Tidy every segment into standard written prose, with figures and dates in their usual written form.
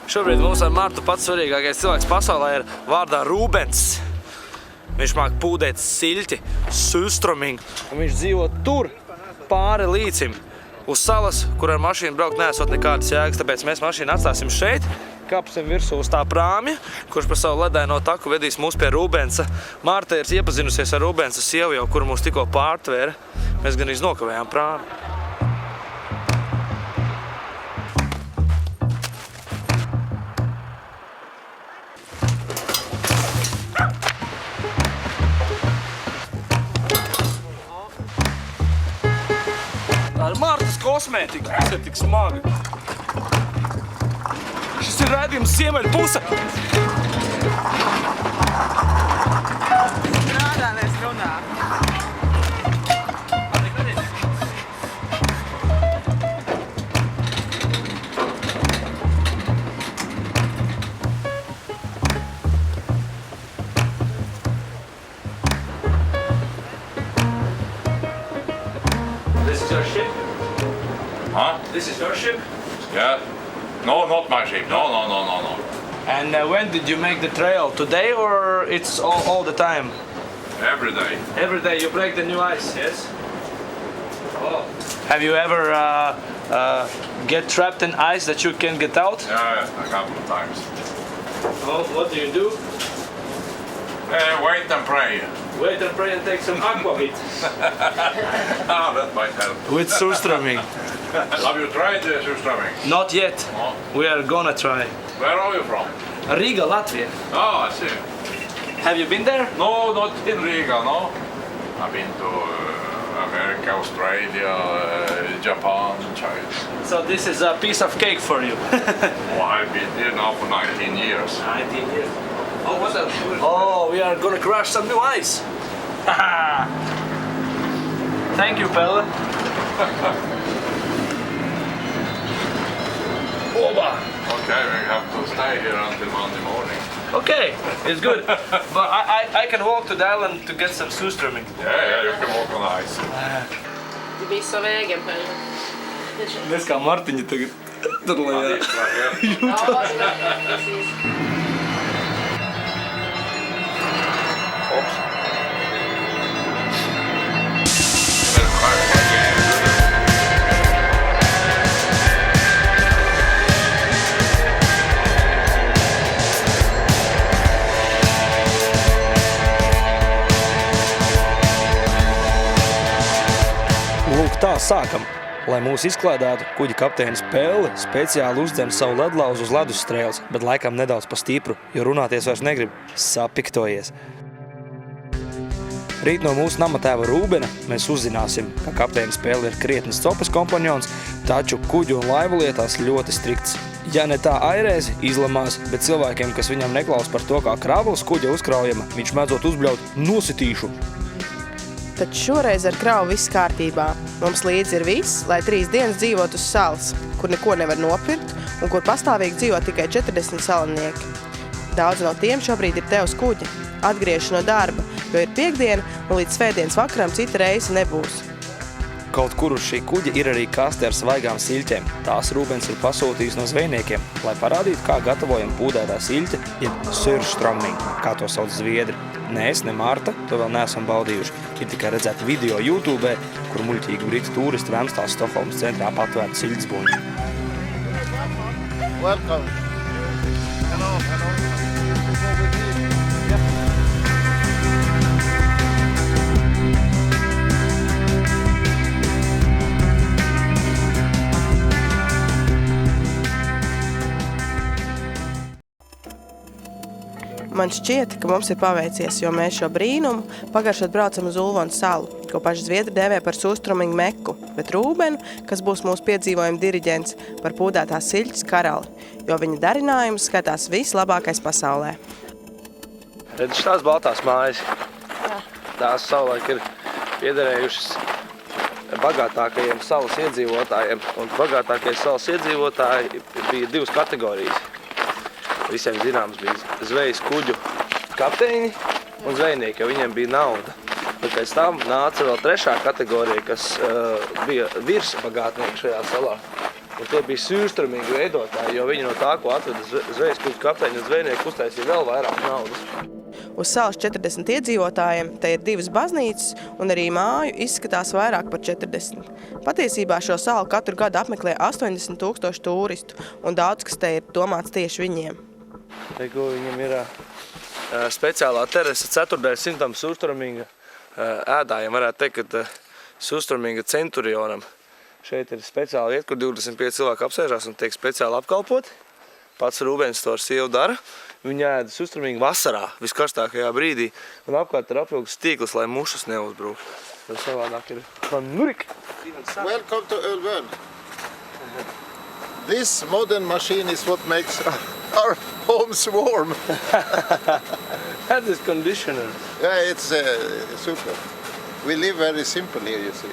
Šobrīd mums ar Martu pats svarīgākais cilvēks pasaulē ir vārdā Rūbens. Viņš māk pūdēt siļķi, Sūstroming, un viņš dzīvo tur, pāri līcim, uz salas, kur ar mašīnu braukt neesot nekādas jēgas, tāpēc mēs mašīnu atstāsim šeit, kāpsim virsū uz tā prāmja, kurš par savu ledaino taku vedīs mūs pie Rūbensa. Marta ir iepazinusies ar Rūbensa sievu jau, kuru mūs tikko pārtvēra. Mēs gan iznokavējām prāmi. Tā ir Martas kosmētika, kas ir tik smaga. Šis ir rādījums ziemeļu puse. Strādā, nes runā. This is your ship? Huh? This is your ship? Yeah. No, not my ship. No. And when did you make the trail? Today or it's all the time? Every day. Every day you break the new ice, yes? Oh. Have you ever get trapped in ice that you can't get out? Yeah, a couple of times. Oh, what do you do? Wait and pray. Wait and pray and take some aquavit. Ah, that might help. With Sūstroming. Have you tried Sūstroming? Not yet. No. We are gonna try. Where are you from? Riga, Latvia. Oh, I see. Have you been there? No, not in Riga, no. I've been to America, Australia, Japan, China. So this is a piece of cake for you. Oh, I've been here now for 19 years. 19 years. Oh, what else? Oh, we are gonna crush some new ice. Thank you, Pelle. Oba. Okay, we have to stay here until Monday morning. Okay, it's good. But I can walk to the island to get some Sūstroming. Yeah, you can walk on ice. Tu biji sa vēgiem, Pēļa. Nes kā Martiņa tagad tur lejā. Lūk, tā sākam. Lai mūs izklaidētu, kuģa kapteinis Pelle speciāli uzdzen savu ledlauzu uz ledusstrēles, bet laikam nedaudz pa stipru, jo runāties vairs negrib. Sapiktojies. Rīt no mūsu namatēva Rūbena mēs uzzināsim, ka kapteinis Pelle ir krietnis copas kompanjons, taču kuģu un laivu lietās ļoti strikts. Ja ne tā airēzi izlamās, bet cilvēkiem, kas viņam neklaus par to, kā kravas kuģa uzkraujama, viņš mēdzot uzbļaut nositīšu. Taču šoreiz ar kravu viss kārtībā. Mums līdzi ir viss, lai 3 dienas dzīvot uz salas, kur neko nevar nopirkt un kur pastāvīgi dzīvo tikai 40 salinieki. Daudz no tiem šobrīd ir te uz kuģa, atgrieži no darba, jo ir piekdiena un līdz svētdienas vakaram cita reisa nebūs. Kaut kur uz šī kuģa ir arī kaste ar svaigām siļķēm. Tās Rūbens ir pasūtījis no zvejniekiem, lai parādītu, kā gatavojam pūdētā siļķe, jeb Sūstroming, kā to sauc zviedri. Ne es, ne Marta, to vēl neesam baudījuši. Ir tikai redzēt video YouTube, kur muļķīgi britu turisti Vemstās Stokholmas centrā patvērt siļķes buņu. Welcome. Hello. Man šķiet, ka mums ir paveicies, jo mēs šo brīnumu pagaršot braucam uz Ulvonu salu, ko paši zviedri dēvē par Sūstroming Meku, bet Rūbenu, kas būs mūsu piedzīvojuma diriģents, par pūdētās siļķes karali, jo viņa darinājums skatās vislabākais pasaulē. Redz tās baltās mājas. Jā. Tās savulaik ir piederējušas bagātākajiem salas iedzīvotājiem, un bagātākie salas iedzīvotāji bija 2 kategorijas. Visiem zināms bija zvejas kuģu kapteini un zvejnieki, jo viņiem bija nauda. Bet pēc tam nāca vēl 3. kategorija, kas bija virsbagātnieki šajā salā. Un tie bija sūrstrumīgi veidotāji, jo viņi no tā, ko atveda zvejas kuģu kapteiņu un zvejnieku, uztaisīja vēl vairāk naudas. Uz salas 40 iedzīvotājiem te ir 2 baznīcas un arī māju izskatās vairāk par 40. Patiesībā šo salu katru gadu apmeklē 80,000 turistu un daudz, kas te ir domāts tieši viņiem. Teiku, viņam ir speciālā terasa 4. simtam sūrstrumīga ēdājiem. Varētu teikt, ka sūrstrumīga centurionam. Šeit ir speciāla vieta, kur 25 cilvēki apsēžās un tiek speciāli apkalpoti. Pats Rūbens to ar sievu dara. Viņi ēda sūrstrumīgi vasarā, viskarstākajā brīdī. Un apkārt ir apvilkts tīkls, lai mušas neuzbrūk. Tas savādāk ir panurik. Welcome to Ölvön. This modern machine is what makes our homes warm. Had this conditioner. Yeah, it's super. We live very simple here, you see.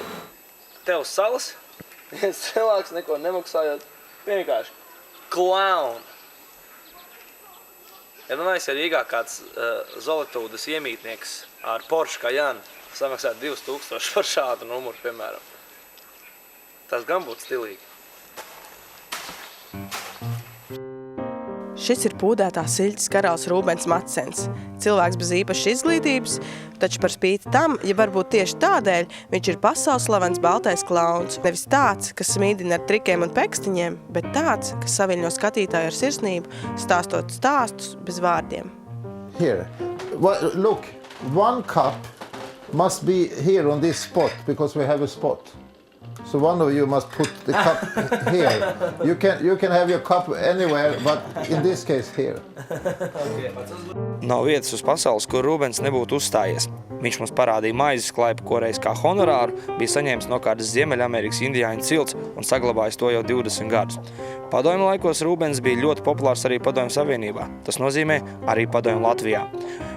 Te uz salas, viens cilvēks neko nemaksājot, vienkārši klaun. Ja domājies, ja Rīgā kāds Zolitūdas iemītnieks ar Porsche Cayenne samaksāt 2000 par šādu numuru, piemēram. Tas gan būtu stilīgi. Šis ir pūdētās siļķes karalis Rūbens Matsens. Cilvēks bez īpašas izglītības, taču par spīti tam, ja varbūt tieši tādēļ, viņš ir pasaules slavens baltais klauns. Nevis tāds, kas smīdina ar trikiem un pekstiņiem, bet tāds, kas saviļņo skatītāju ar sirsnību, stāstot stāstus bez vārdiem. Here, look, 1 cup must be here on this spot because we have a spot. So one of you must put the cup here. You can have your cup anywhere, but in this case here. Nav vietas uz pasaules, kur Rūbens nebūtu uzstājies. Viņš mums parādīja maizes klaipu, ko reiz kā honorāru bija saņēmis no kādas Ziemeļamerikas indiāņu cilts un saglabājis to jau 20 gadus. Padomju laikos Rūbens bija ļoti populārs arī Padomju Savienībā. Tas nozīmē arī Padomju Latvijā.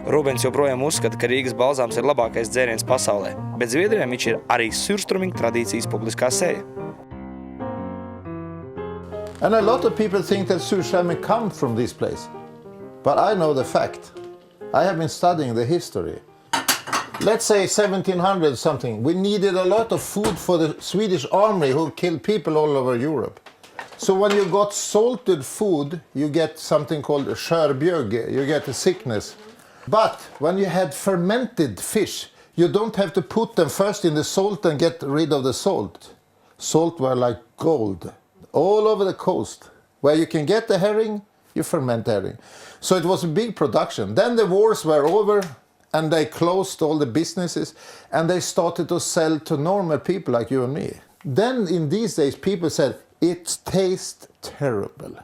Rūbens joprojām uzskata, ka Rīgas balzāms ir labākais dzēriens pasaulē, bet Zviedrijam viņš ir arī sūrstrumīga tradīcijas publiskā seja. And a lot of people think that surströmming come from this place. But I know the fact. I have been studying the history. Let's say 1700 something. We needed a lot of food for the Swedish army who killed people all over Europe. So when you got salted food, you get something called skörbjögge. You get a sickness. But when you had fermented fish, you don't have to put them first in the salt and get rid of the salt. Salt were like gold. All over the coast. Where you can get the herring, you ferment herring. So it was a big production. Then the wars were over and they closed all the businesses and they started to sell to normal people like you and me. Then in these days people said, it tastes terrible.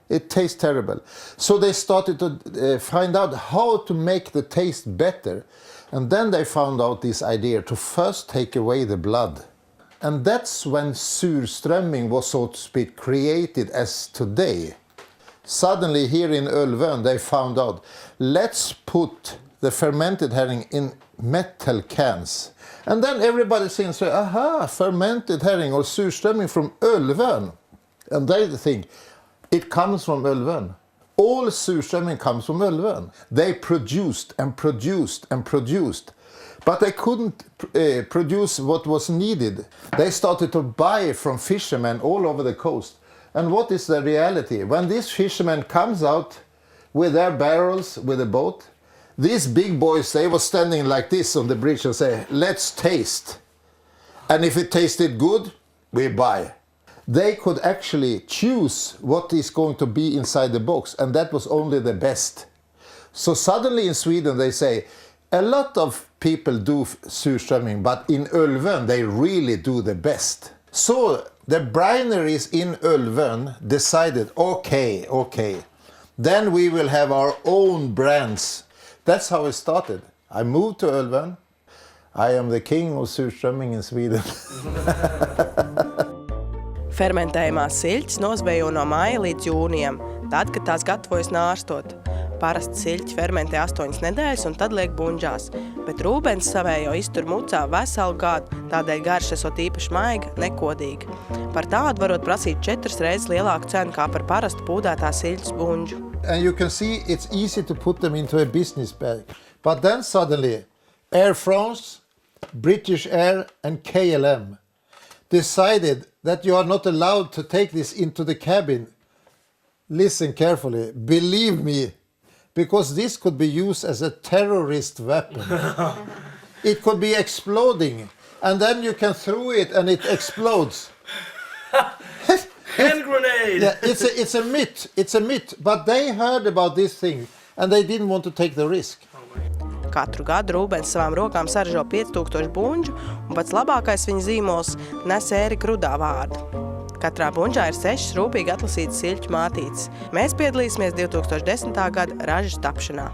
It tastes terrible. So they started to find out how to make the taste better. And then they found out this idea to first take away the blood. And that's when surströmming was, so to speak, created as today. Suddenly here in Ölvön they found out, let's put the fermented herring in metal cans. And then everybody seems to say, aha, fermented herring or surströmming from Ölvön. And they think, it comes from Ölvön. All surströmming comes from Ölvön. They produced and produced and produced. But they couldn't produce what was needed. They started to buy from fishermen all over the coast. And what is the reality? When this fisherman comes out with their barrels, with a boat, these big boys, they were standing like this on the bridge and say, let's taste. And if it tasted good, we buy. They could actually choose what is going to be inside the box, and that was only the best. So suddenly in Sweden they say, a lot of people do surströmming, but in Ölvön they really do the best. So the brineries in Ölvön decided, okay, then we will have our own brands. That's how it started. I moved to Ölvön. I am the king of surströmming in Sweden. Fermentējumās siļķes nozvejo no maija līdz jūnijam, tad, kad tās gatavojas nārstot. Parasti siļķi fermentē 8 nedēļas un tad liek buņģās, bet Rūbens savējo iztur mucā veselu gadu, tādēļ garša esot īpaši maiga, nekodīga. Par tādu varot prasīt 4 reizes lielāku cenu kā par parastu pūdētā siļķes buņģu. And you can see it's easy to put them into a business bag. But then suddenly Air France, British Air and KLM decided that you are not allowed to take this into the cabin. Listen carefully. Believe me, because this could be used as a terrorist weapon. It could be exploding, and then you can throw it and it explodes. Hand grenade! Yeah, it's a myth. It's a myth. But they heard about this thing, and they didn't want to take the risk. Katru gadu Rūbens savām rokām saražo 5000 buņģu, un pats labākais viņa zīmols nes Ērika Rudā vārdu. Katrā buņģā ir 6 rūpīgi atlasītas siļķu mātītes. Mēs piedalīsimies 2010. gada ražas tapšanā.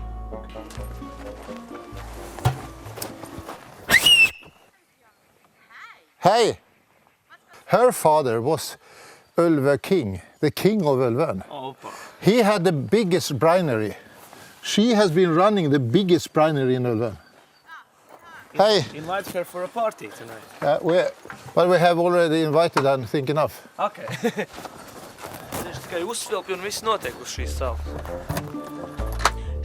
Hey, her father was Ulve King, the king of Ulven. He had the biggest brinery. She has been running the biggest brinery in Ulven. Hey, Invite her for a party tonight. we have already invited, I think, enough. Okay. Viņš tikai uzsvilpja un viss notiek uz šīs salas.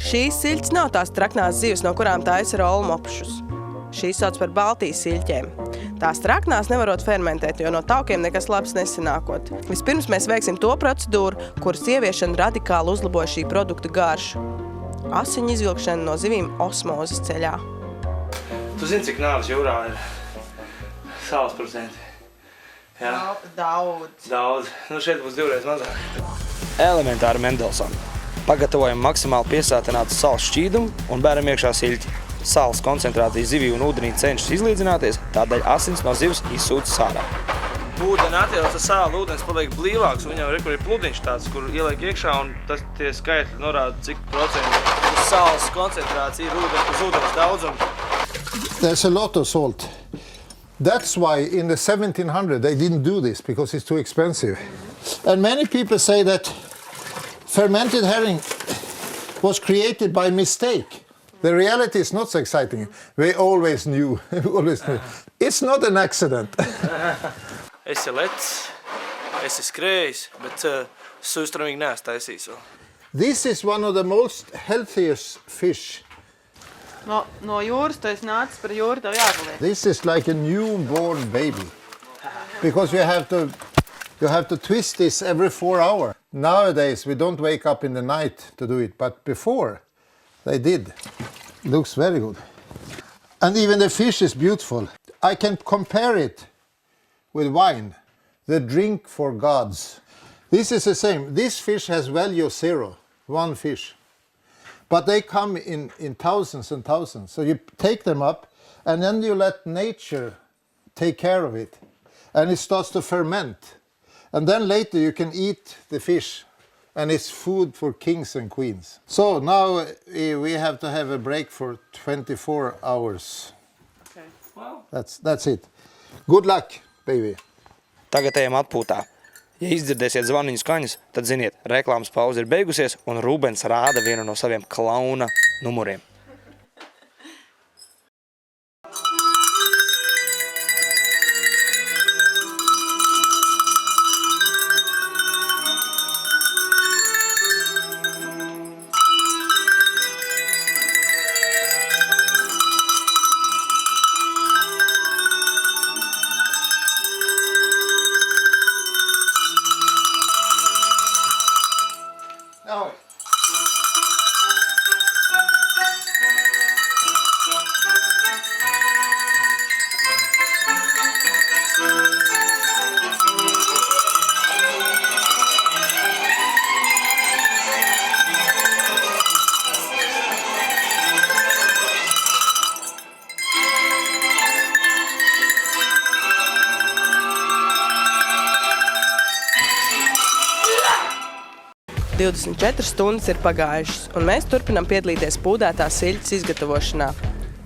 Šīs siļķes nav tās traknās zivis, no kurām taisa rolmopšus. Šīs sauc par Baltijas siļķēm. Tās traknās nevarot fermentēt, jo no taukiem nekas labs nesanākot. Vispirms mēs veiksim to procedūru, kuras ieviešana radikāli uzlaboja šī produkta garšu. Asiņu izvilkšana no zivīm osmozes ceļā. Tu zini, cik nāves jūrā ir salas procenti? Jā? Daudz. Daudz. Nu šeit būs 2 reizes mazāk. Elementāri Mendelsona. Pagatavojam maksimāli piesātinātu salas šķīdumu un bēram iekšā siļķi. Salas koncentrācija zivī un ūdenī cenšas izlīdzināties, tādēļ asins no zivs izsūtas ārā. Ūdeni atjauca sāla, ūdens paliek blīvāks, un viņam ir pludiņš tāds, kur ieliek iekšā, un tie skaitļi norāda, cik procentu salas koncentrācija ir uz ūdens daudzumu. There's a lot of salt. That's why in the 1700s they didn't do this, because it's too expensive. And many people say that fermented herring was created by mistake. The reality is not so exciting. We always knew. It's not an accident. Esi lecs, esi skrējis, bet sūstramīgi neesi taisījis vēl. This is one of the most healthiest fish. No jūras tu esi nācis par jūru, tev jāpaliek. This is like a newborn baby. Because you have to twist this every 4 hours. Nowadays we don't wake up in the night to do it, but before they did. Looks very good. And even the fish is beautiful. I can compare it with wine, the drink for gods. This is the same. This fish has value 0, 1 fish. But they come in thousands and thousands. So you take them up and then you let nature take care of it. And it starts to ferment. And then later you can eat the fish. And it's food for kings and queens. So now we have to have a break for 24 hours. Okay. Wow. That's it. Good luck, baby. Tagad ejam atpūtā. Ja izdzirdēsiet zvaniņu skaņas, tad ziniet, reklāmas pauze ir beigusies un Rūbens rāda vienu no saviem klauna numuriem. Now. ...24 stundas ir pagājušas, un mēs turpinām piedalīties pūdētās siļķes izgatavošanā.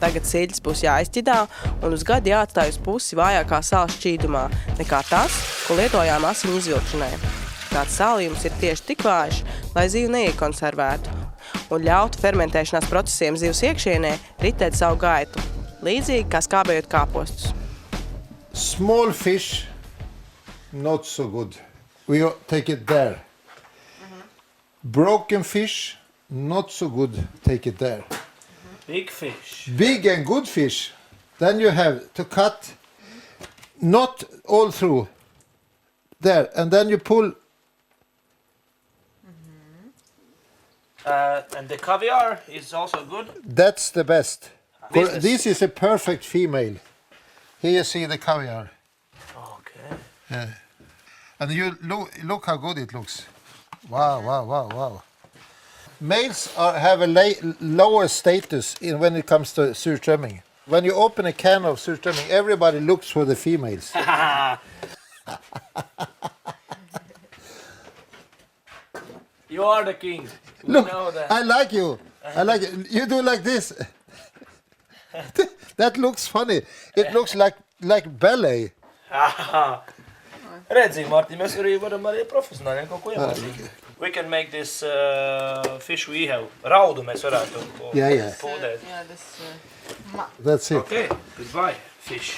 Tagad siļķes būs jāizķidā un uz gadu jāatstāj uz pusi vājākā salas šķīdumā, nekā tas, ko lietojām asiņu izvilkšanai. Tāds sālījums ir tieši tik vājš, lai zivu neiekonservētu un ļautu fermentēšanās procesiem zivs iekšienē ritēt savu gaitu, līdzīgi kā skābējot kāpostus. Small fish, not so good. We take it there. Broken fish, not so good, take it there. Big fish. Big and good fish, then you have to cut not all through, There, and then you pull. And the caviar is also good. That's the best. Business. This is a perfect female. Here you see the caviar. Okay. Yeah. And you look how good it looks. Wow, wow, wow, wow. Males have a lower status when it comes to surströmming. When you open a can of surströmming, everybody looks for the females. You are the king. We Look, know that. I like you. I like it. You do like this. That looks funny. It looks like ballet. Redzi, Marti, mēs arī varam arī profesionāļiem kaut ko iemācīt. We can make this fish we have. Raudu mēs varētu Yeah. pūdēt. Yeah, this. That's it. Okay, goodbye, fish.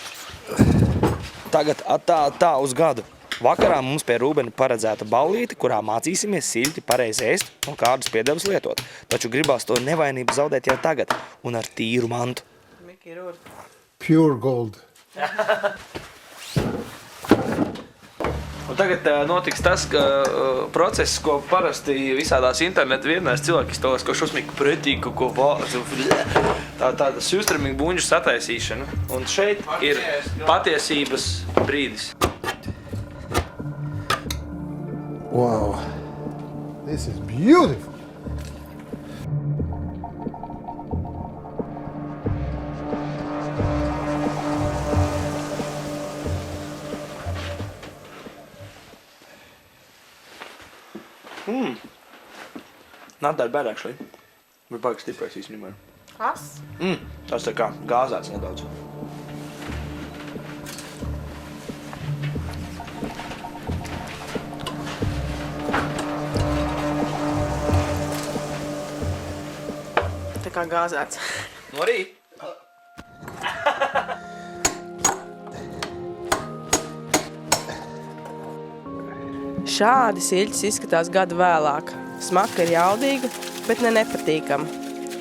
Tagad tā uz gadu. Vakarā mums pie Rūbena paredzēta ballīte, kurā mācīsimies siļķi pareizi ēst un kādus piedevus lietot. Taču gribās to nevainību zaudēt jau tagad un ar tīru mantu. Mickey Rourke. Pure gold. Un tagad notiks tas process, ko parasti visādās internetu vietnēs cilvēki iztolās, ko šusmīgi pretīgi, ko vācu. Tāda surströmming buņģu sataisīšana. Un šeit ir patiesības brīdis. Wow. This is beautiful. Not that bad, actually. Ir baigi stiprais īstenībā. Kas? Tas tā kā gāzēts nedaudz. Tā kā gāzēts. Nu arī. Šādi siļķis izskatās gadu vēlāk. Smaka ir jaudīga, bet ne nepatīkama.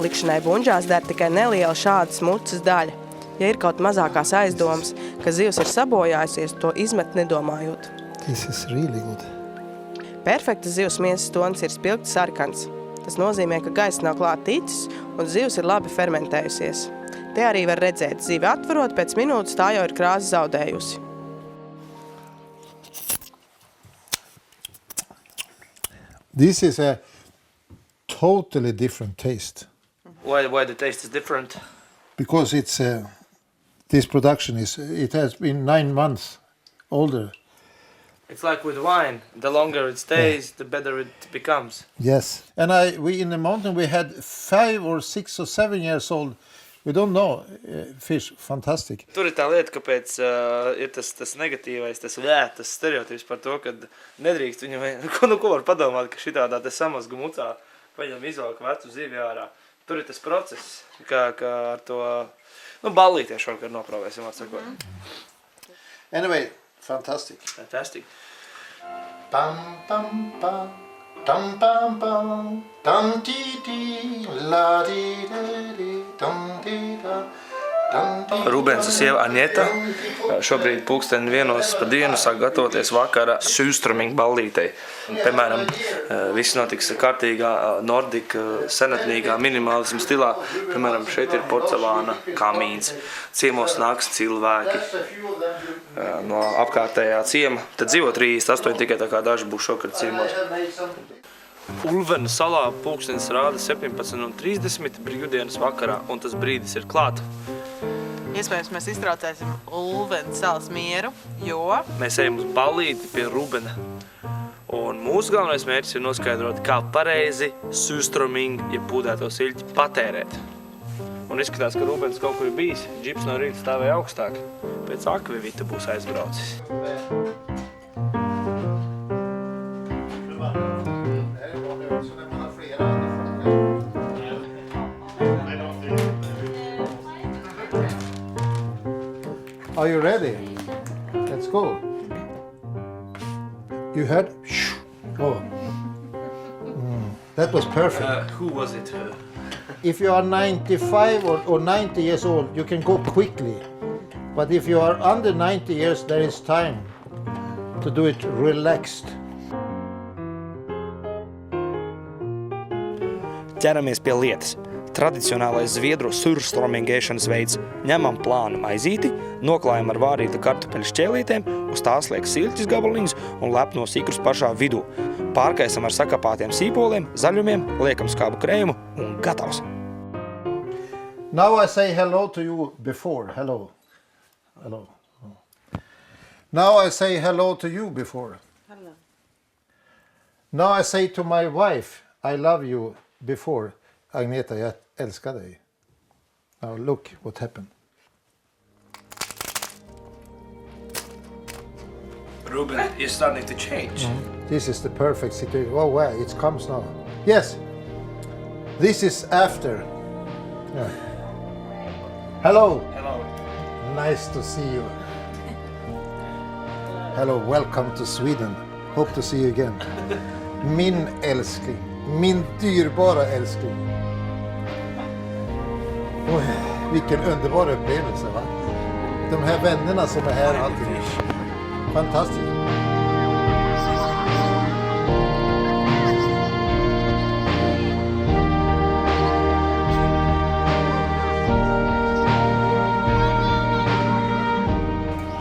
Likšanai buņģās der tikai neliela šādas mucas daļa. Ja ir kaut mazākās aizdomas, ka zivs ir sabojājusies, to izmet nedomājot. This is really good. Perfektas zivs miesas tonis ir spilgti sarkans. Tas nozīmē, ka gaisa nav klāt ticis un zivs ir labi fermentējusies. Te arī var redzēt, zivi atverot, pēc minūtes tā jau ir krāsi zaudējusi. This is a totally different taste Why the taste is different? because it's this production it has been 9 months older. It's like with wine. The longer it stays, the better it becomes. Yes, and we in the mountain we had 5 or 6 or 7 years old. We don't know fish. Fantastic. Tur ir tā lieta, kāpēc ir tas negatīvais, tas stereotips par to, ka nedrīkst viņam, ko var padomāt, ka šitādā te samazgu mucā paņem izvalk vecu zivi ārā. Tur ir tas process, kā ar to, ballītie šovakar noprovēsim, atsakot. Anyway, fantastic. Fantastic. Pam pam pam, tam pam pam, tam ti ti, la di di, tam di da. Rubens un sieva Aņeta šobrīd pulksteni 1:00 sāk gatavoties vakara surströmming ballītei. Piemēram, viss notiks kārtīgā nordika, senatnīgā minimālismu stilā. Piemēram, šeit ir porcelāna kamīns, ciemos nāks cilvēki no apkārtējā ciema. Tad dzīvo 38, tikai tā kā daži būs šokar ciemos. Ulvena salā pulkstenis rāda 17:30 brīvdienas vakarā, un tas brīdis ir klāt. Iespējams, mēs iztraucēsim Ulvenas salas mieru, jo Mēs ejam uz ballīti pie Rubena. Un mūsu galvenais mērķis ir noskaidrot, kā pareizi surströmming, ja pūdēto siļķi, patērēt. Un izskatās, ka Rubens kaut kur ir bijis. Džips no rīta stāvēja augstāk. Pēc akvivita būs aizbraucis. Are you ready? Let's go. You heard? Oh. That was perfect. Who was it? If you are 95 or 90 years old, you can go quickly. But if you are under 90 years, there is time. to do it relaxed. Ķeramies pie lietas. Tradicionālais zviedru surstromingēšanas veids. Ņemam plānu maizīti, noklājam ar vārīta kartupeļu šķēlītēm, uz tās liek silķis gabaliņus un lepnos ikrus pašā vidū. Pārkaisam ar sakapātiem sīpoliem, zaļumiem, liekam skābu krējumu un gatavs. Now I say hello to you before. Hello. Hello. Now I say hello to you before. Hello. Now I say to my wife, I love you before. Agneta, jag älskar dig. Now look what happened. Ruben is starting to change. This is the perfect situation. Oh, wow, it comes now. Yes. This is after. Yeah. Hello. Hello. Nice to see you. Hello, welcome to Sweden. Hope to see you again. Min älskling. Min dyrbara älskling. Oj, vilken underbar upplevelse, va? De här vännerna som är här alltid. Fantastiskt.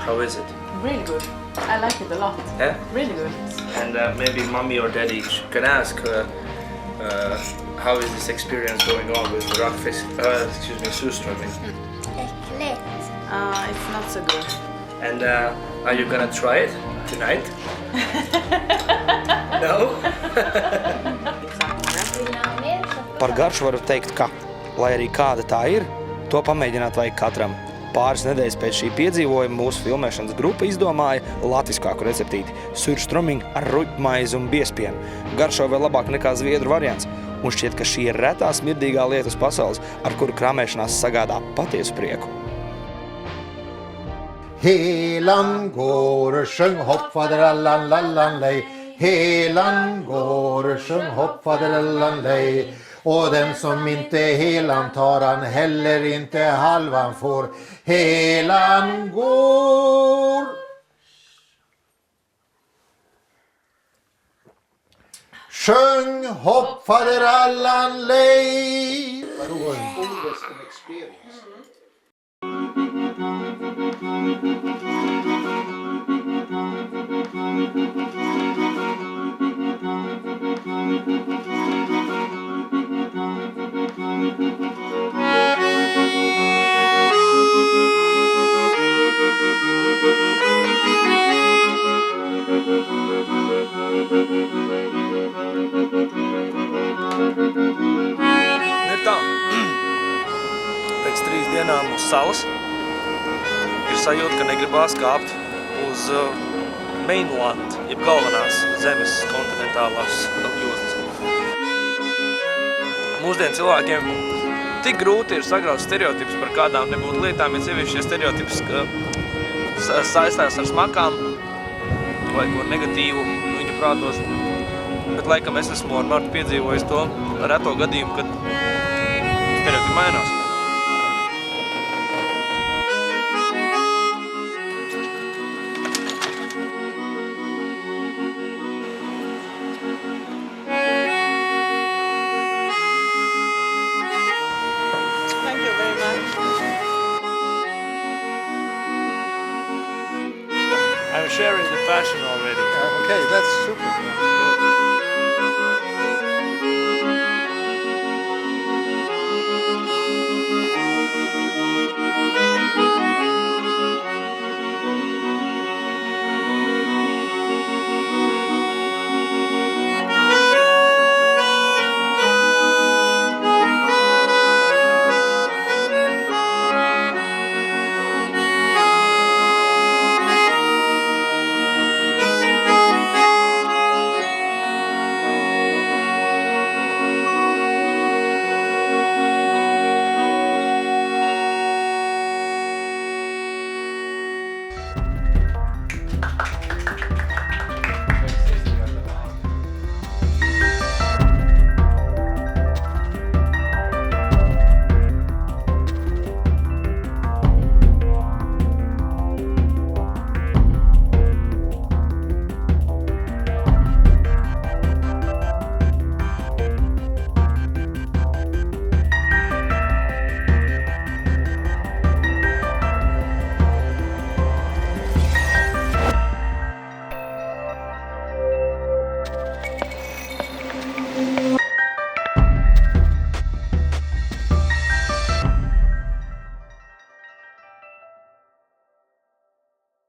How is it? Really good. I like it a lot. Yeah? Really good. And maybe mommy or daddy can ask how is this experience going on with rockfish, surströmming? Äckligt. It's not so good. And are you gonna try it tonight? No? Vill ni ha mer så Par garšu varu teikt, ka, lai arī kāda tā ir, to pamēģināt vajag katram. Pāris nedēļas pēc šī piedzīvojuma mūsu filmēšanas grupa izdomāja latviskāku receptīti – surströmming ar ruļpmaizi un biespienu. Garšo vēl labāk nekā zviedru variants. Un šķiet, ka šī ir retā smirdīgā lieta uz pasaules, ar kuru kramēšanās sagādā patiesu prieku. Helan går, sjung hopp, faderallan, lallan, lej. Helan går, sjung hopp, faderallan, lej. Och den som inte helan tar han heller inte halvan får. Helan går. Sjung hopp, faderallan, lej. Vadå, en Bolveston experience? Ir tā, pēc 3 dienām uz salas ir sajūta, ka negribās kāpt uz mainland, jeb galvenās zemes kontinentālās jostas. Mūsdienu cilvēkiem tik grūti ir sagraut stereotipus par kādām nebūtu lietām, ja sevišķi šie stereotipus saistās ar smakām vai ko negatīvu viņu prātos. Bet laikam es esmu ar Martu piedzīvojis to reto gadījumu, kad stereotipi mainās. Thank you very much. I'm sharing the passion already. Okay, that's super.